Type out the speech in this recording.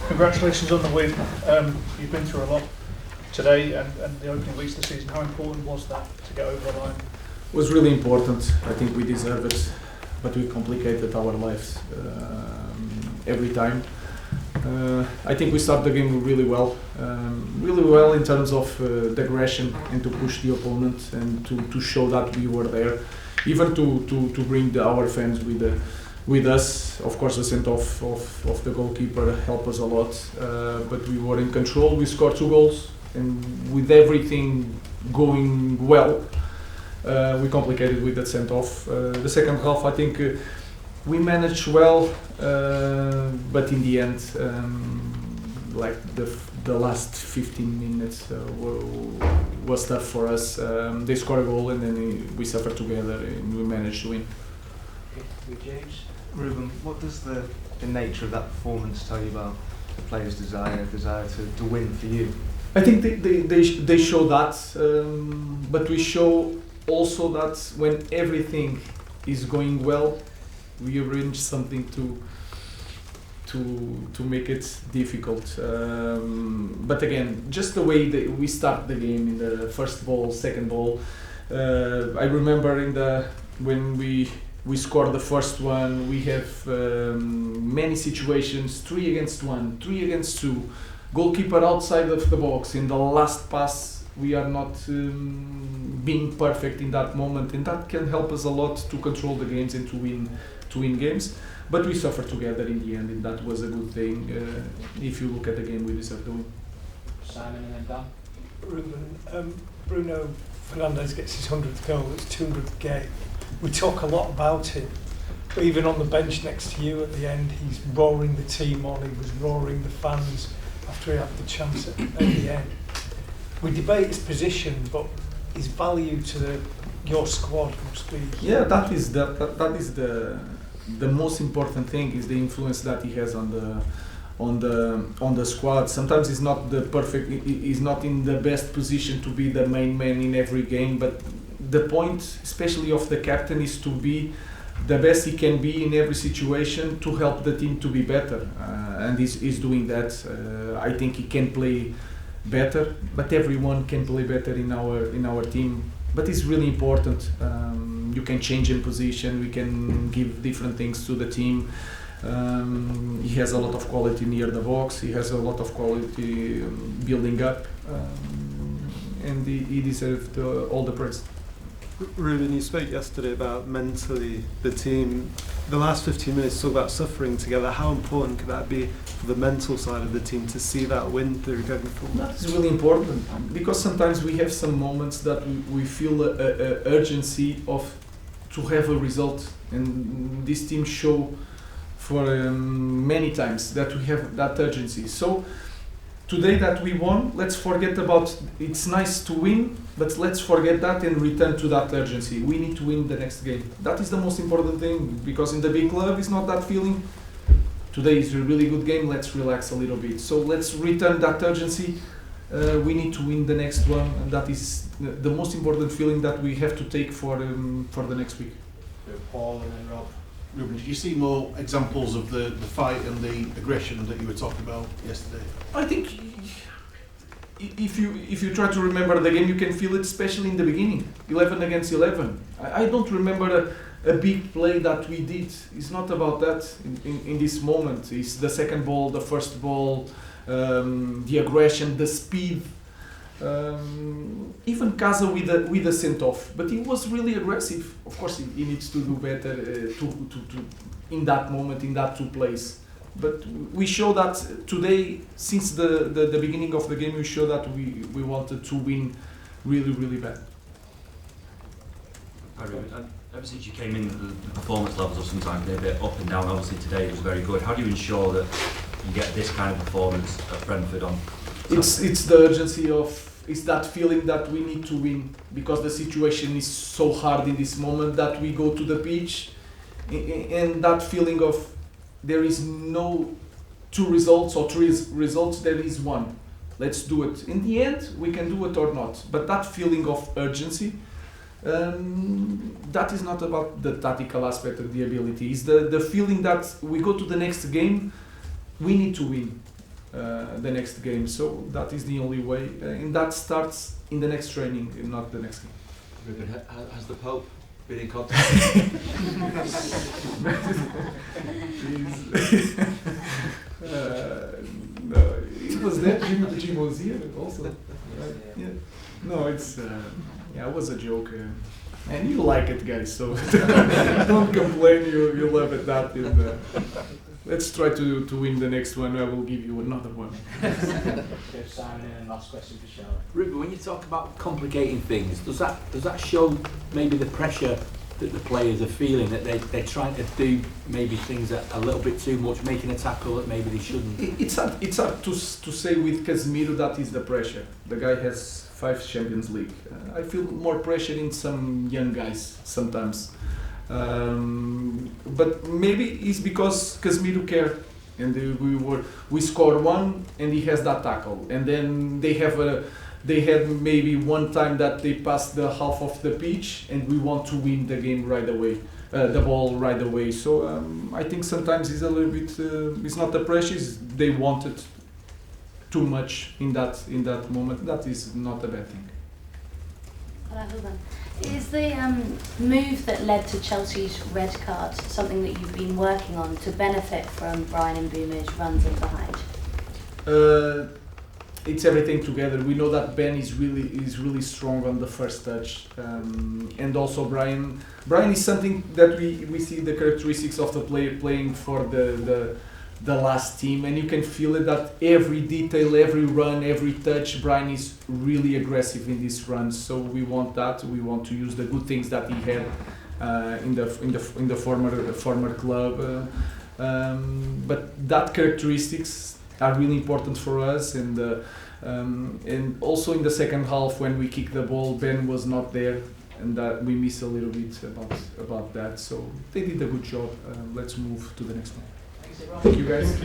Congratulations on the win. You've been through a lot today and the opening weeks of the season. How important was that to get over the line? It was really important. I think we deserve it, but we complicated our lives every time. I think we started the game really well in terms of the aggression and to push the opponent and to show that we were there, even to bring our fans with us. Of course, the send-off of the goalkeeper helped us a lot, but we were in control. We scored 2 goals, and with everything going well, we complicated with that send-off. The second half, I think we managed well, but in the end, like the last 15 minutes was tough for us. They scored a goal, and then we suffered together, and we managed to win. With James. Ruben, what does the nature of that performance tell you about the players' desire to win for you? I think they show that, but we show also that when everything is going well, we arrange something to make it difficult. But again, just the way that we start the game in the first ball, second ball. I remember when we scored the first one, we have many situations, 3 against 1, 3 against 2, goalkeeper outside of the box. In the last pass, we are not being perfect in that moment, and that can help us a lot to control the games and to win games. But we suffered together in the end, and that was a good thing. If you look at the game, we deserve to win. Simon and then Dan. Ruben, Bruno Fernandes gets his 100th goal, it's 200th game. We talk a lot about him, but even on the bench next to you at the end, he's roaring the team on, he was roaring the fans after he had the chance at the end. We debate his position, but his value to your squad must be... Yeah, that is the most important thing, is the influence that he has on the squad. Sometimes he's not he's not in the best position to be the main man in every game, but the point, especially of the captain, is to be the best he can be in every situation to help the team to be better, and he's doing that. I think he can play better, but everyone can play better in our team. But it's really important. You can change in position. We can give different things to the team. He has a lot of quality near the box. He has a lot of quality building up, and he deserved all the praise. Ruben, you spoke yesterday about mentally the team. The last 15 minutes talk about suffering together. How important could that be for the mental side of the team to see that win through going forward? That is really important, because sometimes we have some moments that we feel a urgency to have a result, and this team show for many times that we have that urgency. So today that we won, let's forget about, it's nice to win, but let's forget that and return to that urgency. We need to win the next game. That is the most important thing, because in the big club it's not that feeling. Today is a really good game, let's relax a little bit. So let's return that urgency. We need to win the next one, and that is the most important feeling that we have to take for the next week. Paul and then Rob. Ruben, did you see more examples of the fight and the aggression that you were talking about yesterday? I think if you try to remember the game, you can feel it, especially in the beginning, 11 against 11. I don't remember a big play that we did. It's not about that in this moment. It's the second ball, the first ball, the aggression, the speed. Even Casa with a send-off, but he was really aggressive. Of course, he needs to do better to in that moment, in that 2 plays. But we show that today, since the beginning of the game, we show that we wanted to win really, really bad. Ever since you came in, the performance levels have sometimes been a bit up and down. Obviously today it was very good. How do you ensure that you get this kind of performance at Brentford on? It's the urgency it's that feeling that we need to win, because the situation is so hard in this moment that we go to the pitch, and that feeling of there is no 2 results or 3 results, there is 1. Let's do it. In the end, we can do it or not. But that feeling of urgency, that is not about the tactical aspect of the ability. It's the feeling that we go to the next game, we need to win. the next game. So that is the only way, and that starts in the next training, and not the next game. Ruben, has the Pope been in contact? No, it was that Jim was here also. Right? Yeah. No, it's it was a joke, and you like it, guys. So don't complain. You love it. That and, let's try to win the next one. I will give you another one. Give Simon in, and last question for Charlotte. Ruben, when you talk about complicating things, does that show maybe the pressure that the players are feeling, that they're trying to do maybe things a little bit too much, making a tackle that maybe they shouldn't? It's hard to say with Casemiro that is the pressure. The guy has 5 Champions League. I feel more pressure in some young guys sometimes. But maybe it's because Casemiro cared, and we scored one, and he has that tackle, and then they had maybe one time that they passed the half of the pitch, and we want to win the game right away, the ball right away. So I think sometimes it's a little bit. It's not the pressure; it's they wanted too much in that moment. That is not a bad thing. Is the move that led to Chelsea's red card something that you've been working on to benefit from Brian Mbeumo's runs in behind? It's everything together. We know that Ben is really strong on the first touch, and also Brian is something that we see the characteristics of the player playing for the last team, and you can feel it that every detail, every run, every touch, Brian is really aggressive in these runs. So we want that. We want to use the good things that he had in the former club. But that characteristics are really important for us, and also in the second half when we kicked the ball, Ben was not there, and that we miss a little bit about that. So they did a good job. Let's move to the next one. Thank you, guys.